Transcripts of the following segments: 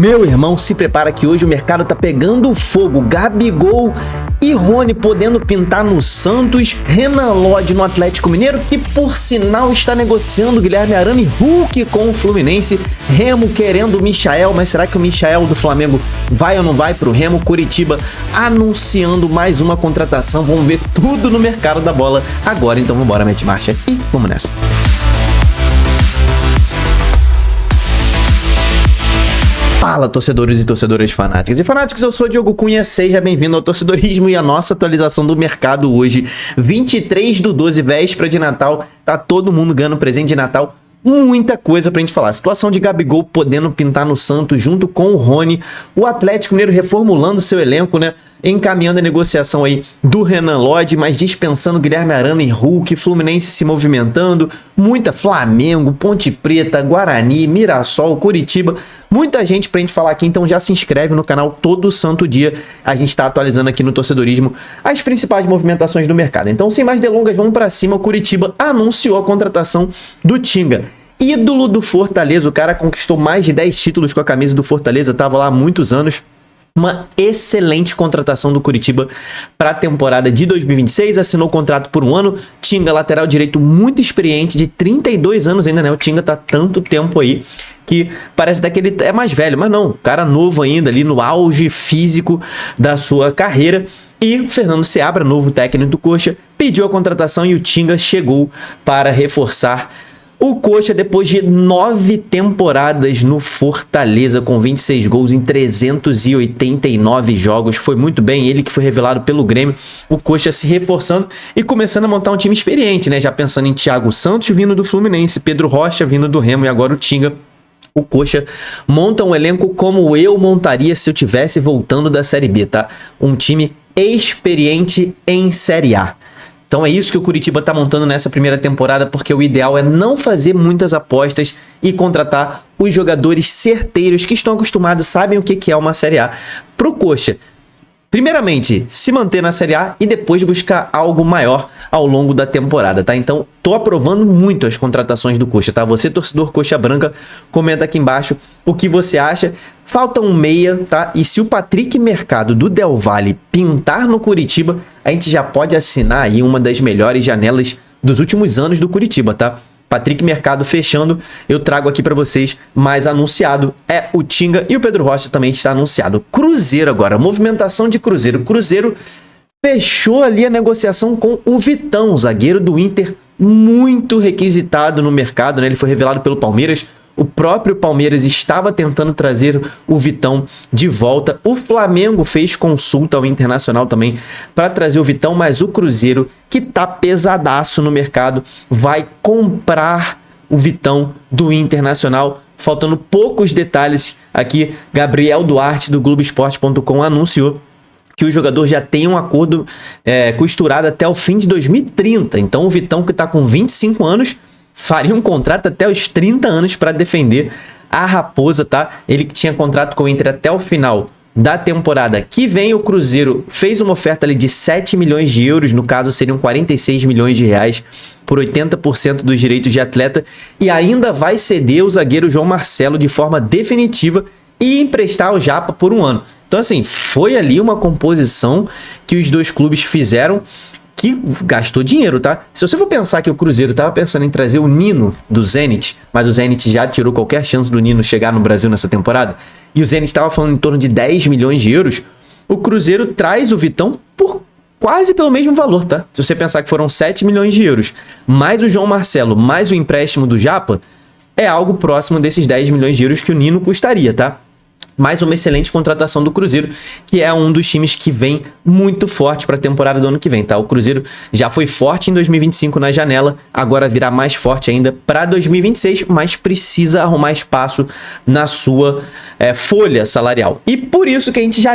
Meu irmão, se prepara que hoje o mercado tá pegando fogo. Gabigol e Rony podendo pintar no Santos, Renan Lodge no Atlético Mineiro, que por sinal está negociando Guilherme Arana e Hulk com o Fluminense, Remo querendo o Michael, mas será que o Michael do Flamengo vai ou não vai pro Remo? Curitiba anunciando mais uma contratação, vamos ver tudo no mercado da bola agora, então vambora, mete marcha e vamos nessa. Fala, torcedores e torcedoras fanáticas e fanáticos, eu sou Diogo Cunha, seja bem-vindo ao Torcedorismo e a nossa atualização do mercado hoje, 23/12, véspera de Natal, tá todo mundo ganhando presente de Natal, muita coisa pra gente falar. Situação de Gabigol podendo pintar no Santos junto com o Rony, o Atlético Mineiro reformulando seu elenco, né? Encaminhando a negociação aí do Renan Lodge, mas dispensando Guilherme Arana e Hulk, Fluminense se movimentando, muita Flamengo, Ponte Preta, Guarani, Mirassol, Curitiba, muita gente pra gente falar aqui, então já se inscreve no canal todo santo dia, a gente tá atualizando aqui no Torcedorismo as principais movimentações do mercado. Então, sem mais delongas, vamos pra cima. O Curitiba anunciou a contratação do Tinga, ídolo do Fortaleza, o cara conquistou mais de 10 títulos com a camisa do Fortaleza, tava lá há muitos anos. Uma excelente contratação do Curitiba para a temporada de 2026, assinou o contrato por um ano. Tinga, lateral direito muito experiente, de 32 anos ainda, né? O Tinga tá tanto tempo aí que parece até que ele é mais velho, mas não, cara novo ainda ali no auge físico da sua carreira. E o Fernando Seabra, novo técnico do Coxa, pediu a contratação e o Tinga chegou para reforçar o Coxa depois de 9 temporadas no Fortaleza, com 26 gols em 389 jogos. Foi muito bem, ele que foi revelado pelo Grêmio. O Coxa se reforçando e começando a montar um time experiente, né? Já pensando em Thiago Santos vindo do Fluminense, Pedro Rocha vindo do Remo e agora o Tinga. O Coxa monta um elenco como eu montaria se eu tivesse voltando da Série B, tá? Um time experiente em Série A. Então é isso que o Curitiba tá montando nessa primeira temporada, porque o ideal é não fazer muitas apostas e contratar os jogadores certeiros que estão acostumados, sabem o que é uma Série A. Pro Coxa, primeiramente, se manter na Série A e depois buscar algo maior ao longo da temporada, tá? Então, tô aprovando muito as contratações do Coxa, tá? Você, torcedor Coxa Branca, comenta aqui embaixo o que você acha. Falta um meia, tá? E se o Patrick Mercado do Del Valle pintar no Curitiba, a gente já pode assinar aí uma das melhores janelas dos últimos anos do Curitiba, tá? Patrick Mercado fechando, eu trago aqui para vocês, mais anunciado é o Tinga e o Pedro Rocha também está anunciado. Cruzeiro agora, movimentação de Cruzeiro. Cruzeiro fechou ali a negociação com o Vitão, zagueiro do Inter, muito requisitado no mercado, né? Ele foi revelado pelo Palmeiras. O próprio Palmeiras estava tentando trazer o Vitão de volta. O Flamengo fez consulta ao Internacional também para trazer o Vitão, mas o Cruzeiro, que tá pesadaço no mercado, vai comprar o Vitão do Internacional. Faltando poucos detalhes aqui, Gabriel Duarte do Globoesporte.com anunciou que o jogador já tem um acordo costurado até o fim de 2030. Então o Vitão, que está com 25 anos, faria um contrato até os 30 anos para defender a Raposa, tá? Ele que tinha contrato com o Inter até o final da temporada que vem. O Cruzeiro fez uma oferta ali de 7 milhões de euros, no caso seriam 46 milhões de reais por 80% dos direitos de atleta, e ainda vai ceder o zagueiro João Marcelo de forma definitiva e emprestar o Japa por um ano. Então assim, foi ali uma composição que os dois clubes fizeram que gastou dinheiro, tá? Se você for pensar que o Cruzeiro tava pensando em trazer o Nino do Zenit, mas o Zenit já tirou qualquer chance do Nino chegar no Brasil nessa temporada, e o Zenit tava falando em torno de 10 milhões de euros, o Cruzeiro traz o Vitão por quase pelo mesmo valor, tá? Se você pensar que foram 7 milhões de euros, mais o João Marcelo, mais o empréstimo do Japa, é algo próximo desses 10 milhões de euros que o Nino custaria, tá? Mais uma excelente contratação do Cruzeiro, que é um dos times que vem muito forte para a temporada do ano que vem, tá? O Cruzeiro já foi forte em 2025 na janela, agora virá mais forte ainda para 2026, mas precisa arrumar espaço na sua folha salarial. E por isso que a gente já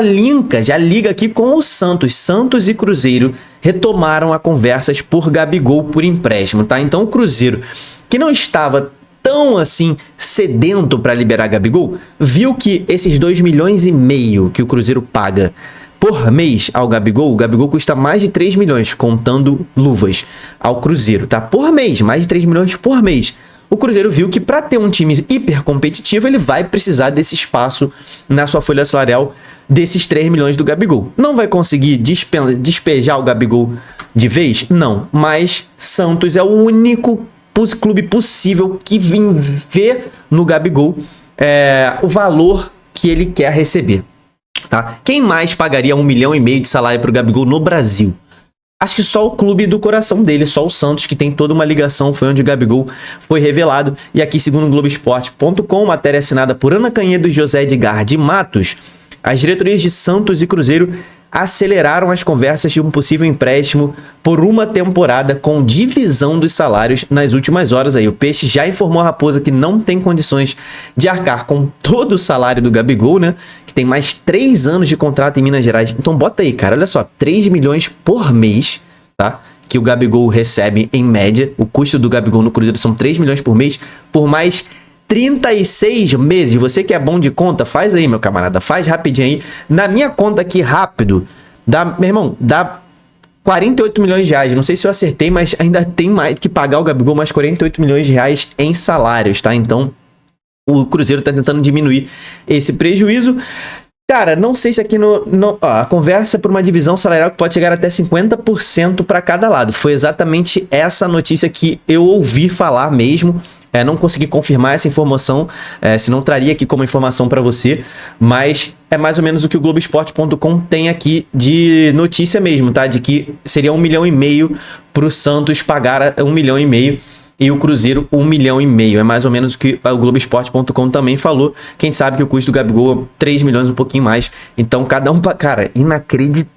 liga aqui com o Santos. Santos e Cruzeiro retomaram a conversas por Gabigol por empréstimo, tá? Então o Cruzeiro, que não estava tão assim sedento para liberar Gabigol, viu que esses 2,5 milhões que o Cruzeiro paga por mês ao Gabigol, o Gabigol custa mais de 3 milhões, contando luvas, ao Cruzeiro, tá? Por mês, mais de 3 milhões por mês. o Cruzeiro viu que para ter um time hiper competitivo, ele vai precisar desse espaço na sua folha salarial desses 3 milhões do Gabigol. Não vai conseguir despejar o Gabigol de vez? Não. Mas Santos é o único clube possível que ver no Gabigol o valor que ele quer receber. Tá? Quem mais pagaria 1,5 milhão de salário para o Gabigol no Brasil? Acho que só o clube do coração dele, só o Santos, que tem toda uma ligação, foi onde o Gabigol foi revelado. E aqui, segundo o Globoesporte.com, matéria assinada por Ana Canhedo e José Edgar de Matos, as diretorias de Santos e Cruzeiro aceleraram as conversas de um possível empréstimo por uma temporada com divisão dos salários nas últimas horas. Aí o Peixe já informou a Raposa que não tem condições de arcar com todo o salário do Gabigol, né? Que tem mais 3 anos de contrato em Minas Gerais. Então bota aí, cara, olha só, 3 milhões por mês, tá? Que o Gabigol recebe em média. O custo do Gabigol no Cruzeiro são 3 milhões por mês, por mais 36 meses. Você que é bom de conta, faz aí, meu camarada, faz rapidinho aí. Na minha conta aqui, rápido, meu irmão, dá 48 milhões de reais. Não sei se eu acertei, mas ainda tem mais que pagar o Gabigol mais 48 milhões de reais em salários, tá? Então, o Cruzeiro tá tentando diminuir esse prejuízo. Cara, não sei se aqui a conversa por uma divisão salarial que pode chegar até 50% para cada lado. Foi exatamente essa notícia que eu ouvi falar mesmo. Não consegui confirmar essa informação, senão traria aqui como informação para você, mas é mais ou menos o que o Globoesporte.com tem aqui de notícia mesmo, tá? De que seria 1,5 milhão para o Santos pagar 1,5 milhão e o Cruzeiro 1,5 milhão. É mais ou menos o que o Globoesporte.com também falou. Quem sabe que o custo do Gabigol é 3 milhões, um pouquinho mais. Então, cada um... Cara, inacreditável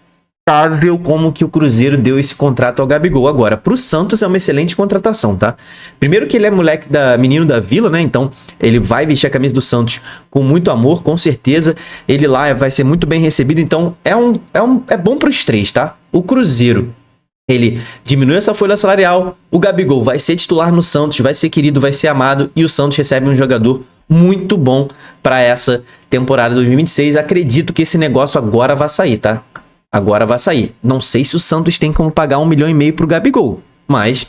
como que o Cruzeiro deu esse contrato ao Gabigol. Agora, pro Santos é uma excelente contratação, tá? Primeiro que ele é menino da Vila, né? Então, ele vai vestir a camisa do Santos com muito amor, com certeza. Ele lá vai ser muito bem recebido. Então, é bom pros três, tá? O Cruzeiro, ele diminui essa folha salarial. O Gabigol vai ser titular no Santos, vai ser querido, vai ser amado. E o Santos recebe um jogador muito bom para essa temporada 2026. Acredito que esse negócio agora vai sair, tá? Agora vai sair. Não sei se o Santos tem como pagar 1,5 milhão pro Gabigol, mas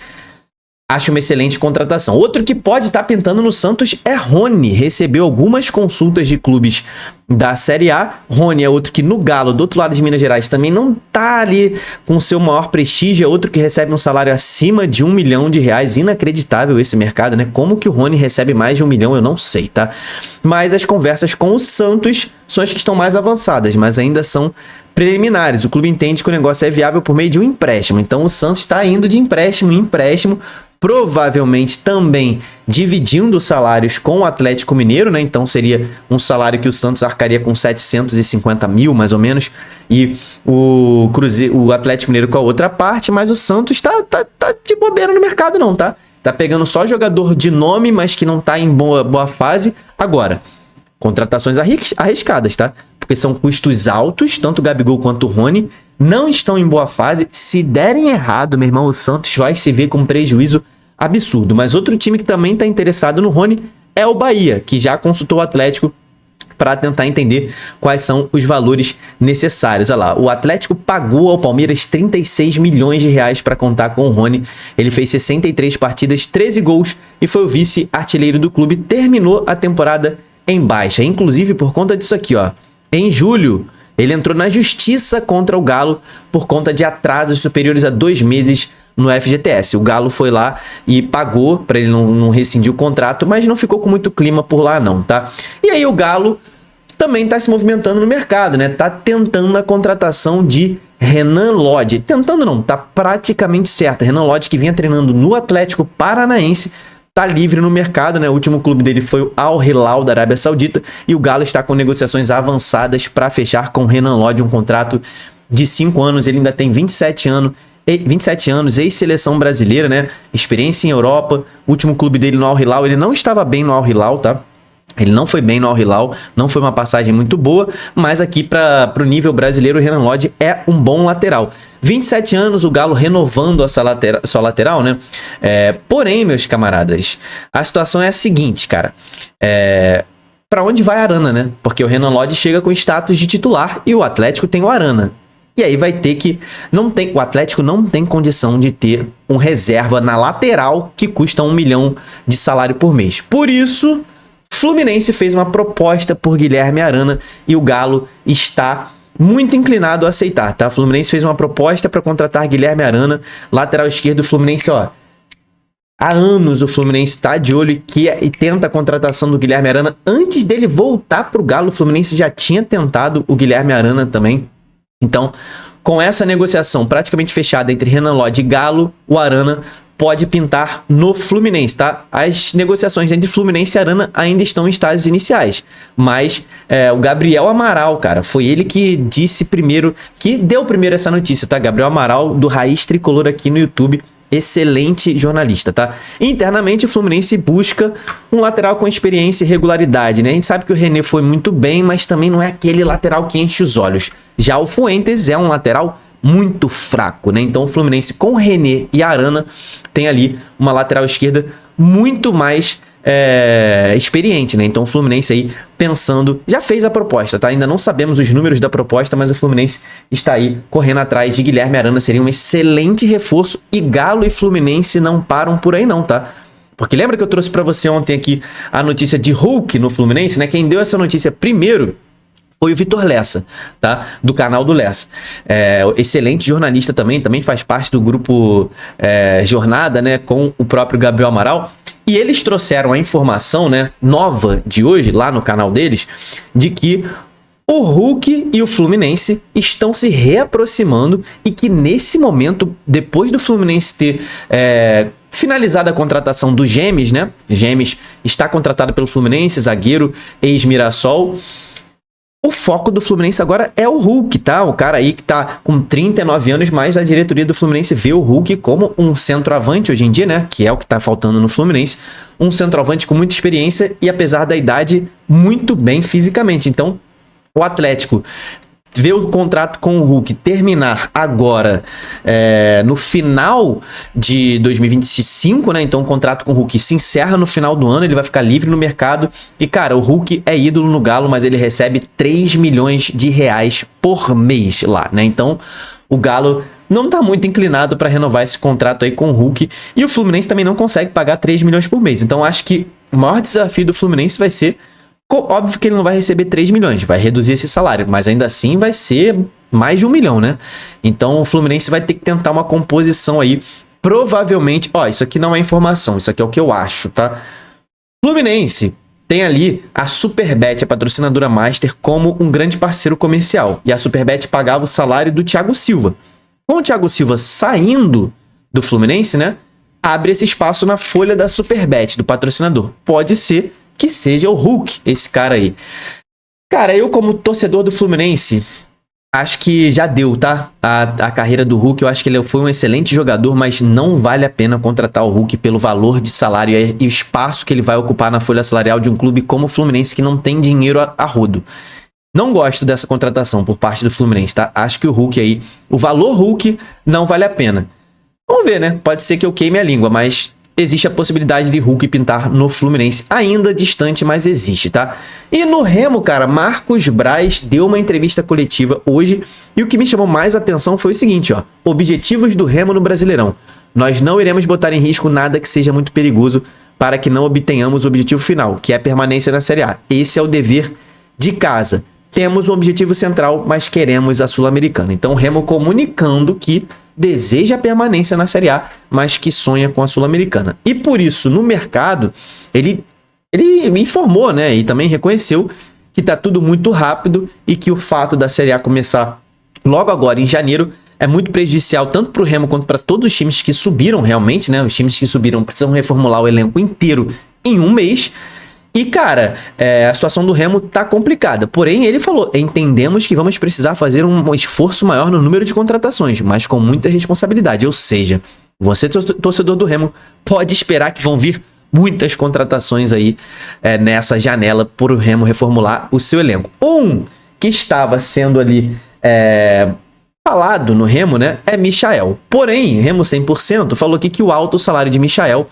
acho uma excelente contratação. Outro que pode estar pintando no Santos é Rony. Recebeu algumas consultas de clubes da Série A. Rony é outro que no Galo, do outro lado de Minas Gerais, também não tá ali com o seu maior prestígio. É outro que recebe um salário acima de 1 milhão de reais. Inacreditável esse mercado, né? Como que o Rony recebe mais de 1 milhão, eu não sei, tá? Mas as conversas com o Santos são as que estão mais avançadas, mas ainda são preliminares. O clube entende que o negócio é viável por meio de um empréstimo. Então o Santos está indo de empréstimo em empréstimo, provavelmente também dividindo os salários com o Atlético Mineiro, né? Então seria um salário que o Santos arcaria com 750 mil, mais ou menos, e o Atlético Mineiro com a outra parte, mas o Santos tá de bobeira no mercado não, tá? Tá pegando só jogador de nome, mas que não tá em boa fase. Agora, contratações arriscadas, tá? Porque são custos altos, tanto o Gabigol quanto o Rony não estão em boa fase. Se derem errado, meu irmão, o Santos vai se ver com um prejuízo absurdo. Mas outro time que também está interessado no Rony é o Bahia, que já consultou o Atlético para tentar entender quais são os valores necessários. Olha lá, o Atlético pagou ao Palmeiras 36 milhões de reais para contar com o Rony. Ele fez 63 partidas, 13 gols e foi o vice-artilheiro do clube. Terminou a temporada em baixa, inclusive por conta disso aqui, ó. Em julho, ele entrou na justiça contra o Galo por conta de atrasos superiores a 2 meses no FGTS. O Galo foi lá e pagou para ele não rescindir o contrato, mas não ficou com muito clima por lá não, tá? E aí o Galo também está se movimentando no mercado, né? Tá tentando a contratação de Renan Lodge. Tentando não, tá praticamente certo. Renan Lodge, que vinha treinando no Atlético Paranaense, tá livre no mercado, né? O último clube dele foi o Al Hilal da Arábia Saudita e o Galo está com negociações avançadas para fechar com o Renan Lodge um contrato de 5 anos. Ele ainda tem 27 anos, ex-seleção brasileira, né? Experiência em Europa. O último clube dele no Al Hilal, ele não estava bem no Al Hilal, tá? Ele não foi bem no Al Hilal, não foi uma passagem muito boa, mas aqui para o nível brasileiro, o Renan Lodge é um bom lateral. 27 anos, o Galo renovando a sua lateral, né? Porém, meus camaradas, a situação é a seguinte, cara. Para onde vai a Arana, né? Porque o Renan Lodge chega com status de titular e o Atlético tem o Arana. E aí vai ter que... o Atlético não tem condição de ter um reserva na lateral que custa 1 milhão de salário por mês. Por isso, Fluminense fez uma proposta por Guilherme Arana e o Galo está muito inclinado a aceitar, tá? Fluminense fez uma proposta para contratar Guilherme Arana, lateral esquerdo do Fluminense, ó. Há anos o Fluminense está de olho e tenta a contratação do Guilherme Arana. Antes dele voltar para o Galo, o Fluminense já tinha tentado o Guilherme Arana também. Então, com essa negociação praticamente fechada entre Renan Lodge e Galo, o Arana pode pintar no Fluminense, tá? As negociações entre Fluminense e Arana ainda estão em estágios iniciais, mas o Gabriel Amaral, cara, foi ele que disse primeiro, que deu primeiro essa notícia, tá? Gabriel Amaral, do Raiz Tricolor aqui no YouTube, excelente jornalista, tá? Internamente o Fluminense busca um lateral com experiência e regularidade, né? A gente sabe que o René foi muito bem, mas também não é aquele lateral que enche os olhos. Já o Fuentes é um lateral muito fraco, né? Então o Fluminense com René e Arana tem ali uma lateral esquerda muito mais experiente, né? Então o Fluminense aí pensando, já fez a proposta, tá? Ainda não sabemos os números da proposta, mas o Fluminense está aí correndo atrás de Guilherme Arana, seria um excelente reforço, e Galo e Fluminense não param por aí não, tá? Porque lembra que eu trouxe para você ontem aqui a notícia de Hulk no Fluminense, né? Quem deu essa notícia primeiro foi o Vitor Lessa, tá? Do canal do Lessa. Excelente jornalista também faz parte do grupo Jornada, né? Com o próprio Gabriel Amaral. E eles trouxeram a informação, né, nova de hoje, lá no canal deles, de que o Hulk e o Fluminense estão se reaproximando e que nesse momento, depois do Fluminense ter finalizado a contratação do Gemes, né? Gemes está contratado pelo Fluminense, zagueiro, ex-Mirassol. O foco do Fluminense agora é o Hulk, tá? O cara aí que tá com 39 anos, mas a diretoria do Fluminense vê o Hulk como um centroavante hoje em dia, né? Que é o que tá faltando no Fluminense. Um centroavante com muita experiência e, apesar da idade, muito bem fisicamente. Então, o Atlético vê o contrato com o Hulk terminar agora no final de 2025, né? Então o contrato com o Hulk se encerra no final do ano, ele vai ficar livre no mercado. E, cara, o Hulk é ídolo no Galo, mas ele recebe 3 milhões de reais por mês lá, né? Então o Galo não tá muito inclinado para renovar esse contrato aí com o Hulk. E o Fluminense também não consegue pagar 3 milhões por mês. Então acho que o maior desafio do Fluminense vai ser... Óbvio que ele não vai receber 3 milhões, vai reduzir esse salário, mas ainda assim vai ser mais de 1 milhão, né? Então o Fluminense vai ter que tentar uma composição aí, provavelmente... Ó, isso aqui não é informação, isso aqui é o que eu acho, tá? Fluminense tem ali a Superbet, a patrocinadora Master, como um grande parceiro comercial. E a Superbet pagava o salário do Thiago Silva. Com o Thiago Silva saindo do Fluminense, né? Abre esse espaço na folha da Superbet, do patrocinador. Pode ser que seja o Hulk, esse cara aí. Cara, eu como torcedor do Fluminense, acho que já deu, tá? A carreira do Hulk, eu acho que ele foi um excelente jogador, mas não vale a pena contratar o Hulk pelo valor de salário e o espaço que ele vai ocupar na folha salarial de um clube como o Fluminense, que não tem dinheiro a rodo. Não gosto dessa contratação por parte do Fluminense, tá? Acho que o Hulk aí, o valor Hulk não vale a pena. Vamos ver, né? Pode ser que eu queime a língua, mas... existe a possibilidade de Hulk pintar no Fluminense. Ainda distante, mas existe, tá? E no Remo, cara, Marcos Braz deu uma entrevista coletiva hoje. E o que me chamou mais atenção foi o seguinte, ó. Objetivos do Remo no Brasileirão. Nós não iremos botar em risco nada que seja muito perigoso para que não obtenhamos o objetivo final, que é a permanência na Série A. Esse é o dever de casa. Temos um objetivo central, mas queremos a Sul-Americana. Então o Remo comunicando que deseja a permanência na Série A, mas que sonha com a Sul-Americana. E por isso, no mercado, ele informou, né, e também reconheceu que tá tudo muito rápido e que o fato da Série A começar logo agora, em janeiro, é muito prejudicial tanto para o Remo quanto para todos os times que subiram realmente, né? Os times que subiram precisam reformular o elenco inteiro em um mês. E, cara, a situação do Remo tá complicada. Porém, ele falou, entendemos que vamos precisar fazer um esforço maior no número de contratações, mas com muita responsabilidade. Ou seja, você, torcedor do Remo, pode esperar que vão vir muitas contratações aí nessa janela por o Remo reformular o seu elenco. Um que estava sendo ali falado no Remo, né, é Michael. Porém, Remo 100% falou aqui que o alto salário de Michael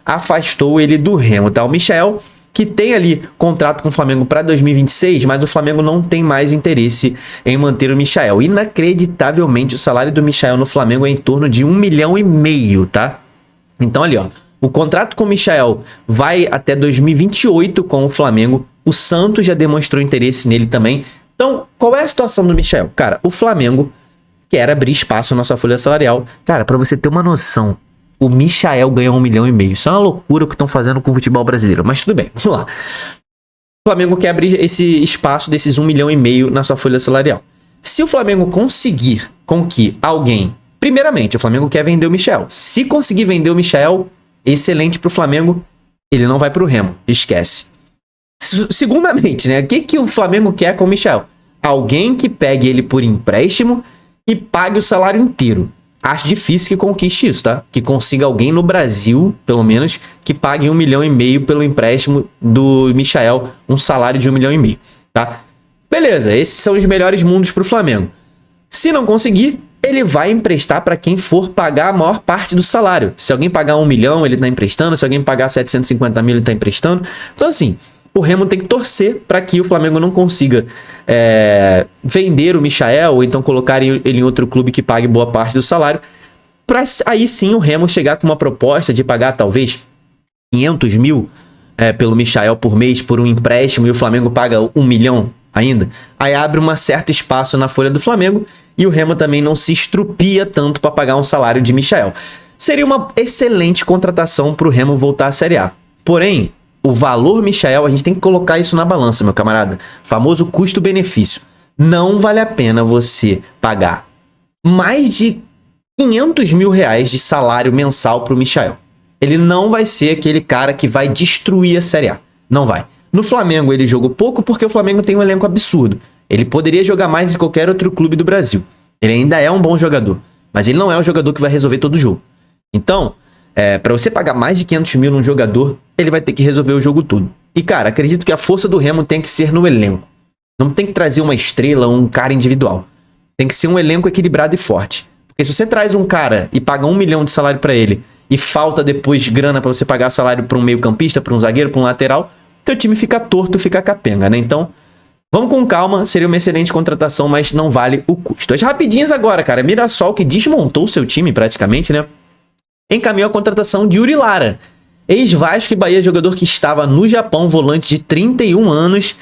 afastou ele do Remo, tá? O Michael que tem ali contrato com o Flamengo para 2026, mas o Flamengo não tem mais interesse em manter o Michael. Inacreditavelmente, o salário do Michael no Flamengo é em torno de 1,5 milhão, tá? Então ali, ó, o contrato com o Michael vai até 2028 com o Flamengo. O Santos já demonstrou interesse nele também. Então, qual é a situação do Michael? Cara, o Flamengo quer abrir espaço na sua folha salarial. Cara, pra você ter uma noção, o Michael ganha 1,5 milhão. Isso é uma loucura o que estão fazendo com o futebol brasileiro. Mas tudo bem, vamos lá. O Flamengo quer abrir esse espaço desses 1,5 milhão na sua folha salarial. Se o Flamengo conseguir com que alguém... Primeiramente, o Flamengo quer vender o Michael. Se conseguir vender o Michael, excelente pro Flamengo. Ele não vai pro Remo, esquece. Segundamente, né? O que o Flamengo quer com o Michael? Alguém que pegue ele por empréstimo e pague o salário inteiro. Acho difícil que conquiste isso, tá? Que consiga alguém no Brasil, pelo menos, que pague 1,5 milhão pelo empréstimo do Michael, um salário de 1,5 milhão, tá? Beleza, esses são os melhores mundos pro Flamengo. Se não conseguir, ele vai emprestar para quem for pagar a maior parte do salário. Se alguém pagar 1 milhão, ele tá emprestando. Se alguém pagar 750 mil, ele tá emprestando. Então, assim, o Remo tem que torcer para que o Flamengo não consiga vender o Michael ou então colocar ele em outro clube que pague boa parte do salário, para aí sim o Remo chegar com uma proposta de pagar talvez 500 mil pelo Michael por mês por um empréstimo e o Flamengo paga 1 milhão ainda. Aí abre um certo espaço na folha do Flamengo e o Remo também não se estrupia tanto para pagar um salário de Michael. Seria uma excelente contratação para o Remo voltar à Série A. Porém, o valor Michael, a gente tem que colocar isso na balança, meu camarada. Famoso custo-benefício. Não vale a pena você pagar mais de 500 mil reais de salário mensal pro Michael. Ele não vai ser aquele cara que vai destruir a Série A. Não vai. No Flamengo ele jogou pouco porque o Flamengo tem um elenco absurdo. Ele poderia jogar mais em qualquer outro clube do Brasil. Ele ainda é um bom jogador. Mas ele não é um jogador que vai resolver todo o jogo. Então, para você pagar mais de 500 mil num jogador, ele vai ter que resolver o jogo todo. E, cara, acredito que a força do Remo tem que ser no elenco. Não tem que trazer uma estrela ou um cara individual. Tem que ser um elenco equilibrado e forte. Porque se você traz um cara e paga 1 milhão de salário para ele e falta depois grana para você pagar salário para um meio-campista, para um zagueiro, para um lateral, teu time fica torto, fica capenga, né? Então, vamos com calma, seria uma excelente contratação, mas não vale o custo. As rapidinhas agora, cara. Mirassol, que desmontou o seu time praticamente, né? Encaminhou a contratação de Yuri Lara. Ex-Vasco e Bahia, jogador que estava no Japão, volante de 31 anos.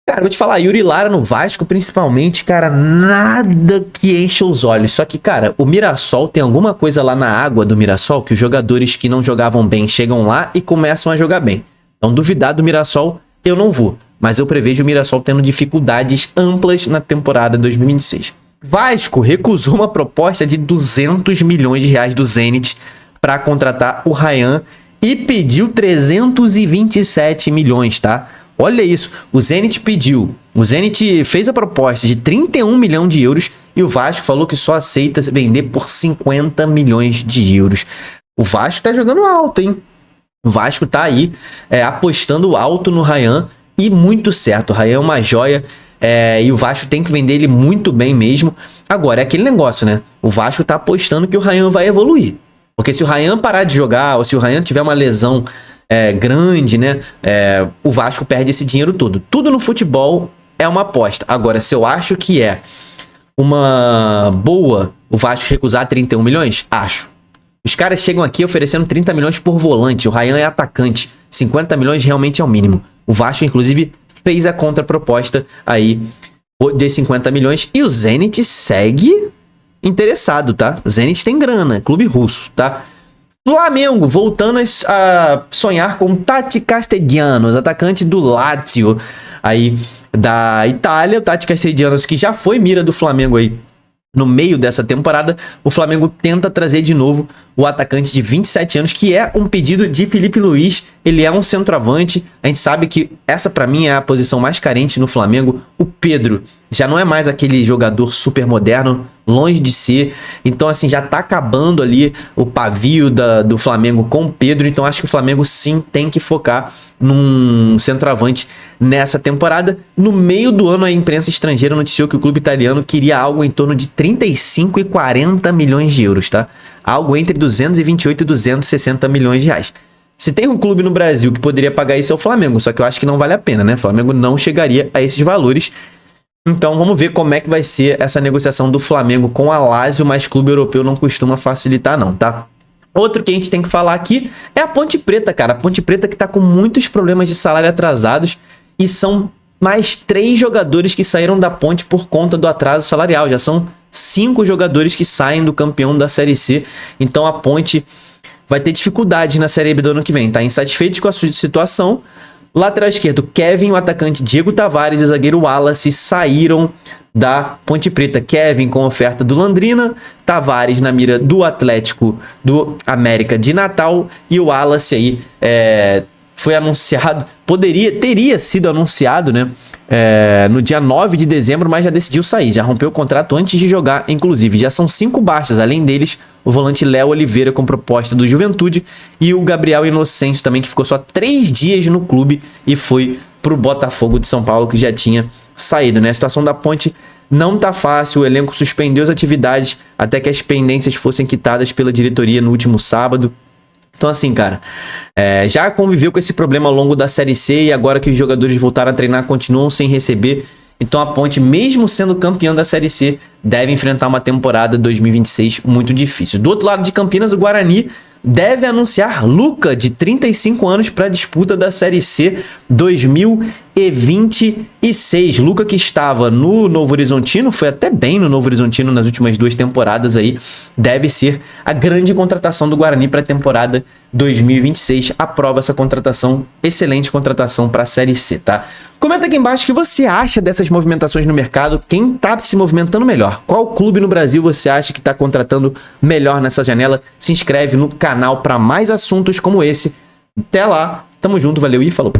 Cara, vou te falar, Yuri Lara no Vasco, principalmente, cara, nada que enche os olhos. Só que, cara, o Mirassol tem alguma coisa lá na água do Mirassol que os jogadores que não jogavam bem chegam lá e começam a jogar bem. Então, duvidar do Mirassol, eu não vou. Mas eu prevejo o Mirassol tendo dificuldades amplas na temporada 2026. Vasco recusou uma proposta de 200 milhões de reais do Zenit para contratar o Ryan e pediu 327 milhões, tá? Olha isso, o Zenit pediu, o Zenit fez a proposta de 31 milhões de euros e o Vasco falou que só aceita vender por 50 milhões de euros. O Vasco tá jogando alto, hein? O Vasco tá aí apostando alto no Ryan e muito certo, o Ryan é uma joia. E o Vasco tem que vender ele muito bem mesmo. Agora, é aquele negócio, né? O Vasco tá apostando que o Ryan vai evoluir. Porque se o Ryan parar de jogar, ou se o Ryan tiver uma lesão grande, né? O Vasco perde esse dinheiro todo. Tudo no futebol é uma aposta. Agora, se eu acho que é uma boa o Vasco recusar 31 milhões, acho. Os caras chegam aqui oferecendo 30 milhões por volante. O Ryan é atacante. 50 milhões realmente é o mínimo. O Vasco, inclusive, fez a contraproposta aí de 50 milhões e o Zenit segue interessado, tá? Zenit tem grana, clube russo, tá? Flamengo voltando a sonhar com Tati Castellanos, atacante do Lazio aí da Itália. O Tati Castellanos, que já foi mira do Flamengo aí no meio dessa temporada, o Flamengo tenta trazer de novo o atacante de 27 anos, que é um pedido de Felipe Luiz. Ele é um centroavante. A gente sabe que essa, para mim, é a posição mais carente no Flamengo. O Pedro já não é mais aquele jogador super moderno, longe de ser. Então, assim, já tá acabando ali o pavio do Flamengo com o Pedro. Então, acho que o Flamengo, sim, tem que focar num centroavante nessa temporada. No meio do ano, a imprensa estrangeira noticiou que o clube italiano queria algo em torno de 35 e 40 milhões de euros, tá? Algo entre 228 e 260 milhões de reais. Se tem um clube no Brasil que poderia pagar isso é o Flamengo, só que eu acho que não vale a pena, né? O Flamengo não chegaria a esses valores. Então vamos ver como é que vai ser essa negociação do Flamengo com a Lazio, mas clube europeu não costuma facilitar não, tá? Outro que a gente tem que falar aqui é a Ponte Preta, cara. A Ponte Preta que tá com muitos problemas de salário atrasados e são mais 3 jogadores que saíram da Ponte por conta do atraso salarial. Já são 5 jogadores que saem do campeão da Série C. Então a Ponte vai ter dificuldades na Série B do ano que vem. Tá insatisfeito com a sua situação. Lateral esquerdo, Kevin, o atacante Diego Tavares e o zagueiro Wallace saíram da Ponte Preta. Kevin com oferta do Londrina, Tavares na mira do Atlético do América de Natal e o Wallace aí foi anunciado, teria sido anunciado, né, no dia 9 de dezembro, mas já decidiu sair, já rompeu o contrato antes de jogar, inclusive. Já são 5 baixas, além deles, o volante Léo Oliveira com proposta do Juventude e o Gabriel Inocêncio também, que ficou só 3 dias no clube e foi pro Botafogo de São Paulo, que já tinha saído, né? A situação da Ponte não tá fácil, o elenco suspendeu as atividades até que as pendências fossem quitadas pela diretoria no último sábado. Então assim, cara, já conviveu com esse problema ao longo da Série C e agora que os jogadores voltaram a treinar, continuam sem receber. Então a Ponte, mesmo sendo campeã da Série C, deve enfrentar uma temporada 2026 muito difícil. Do outro lado de Campinas, o Guarani deve anunciar Luca, de 35 anos, para a disputa da Série C 2026. Luca, que estava no Novo Horizontino, foi até bem no Novo Horizontino nas últimas 2 temporadas aí, deve ser a grande contratação do Guarani para a temporada 2026. Aprova essa contratação, excelente contratação para a Série C, tá? Comenta aqui embaixo o que você acha dessas movimentações no mercado, quem tá se movimentando melhor, qual clube no Brasil você acha que tá contratando melhor nessa janela. Se inscreve no canal para mais assuntos como esse. Até lá, tamo junto, valeu e falou!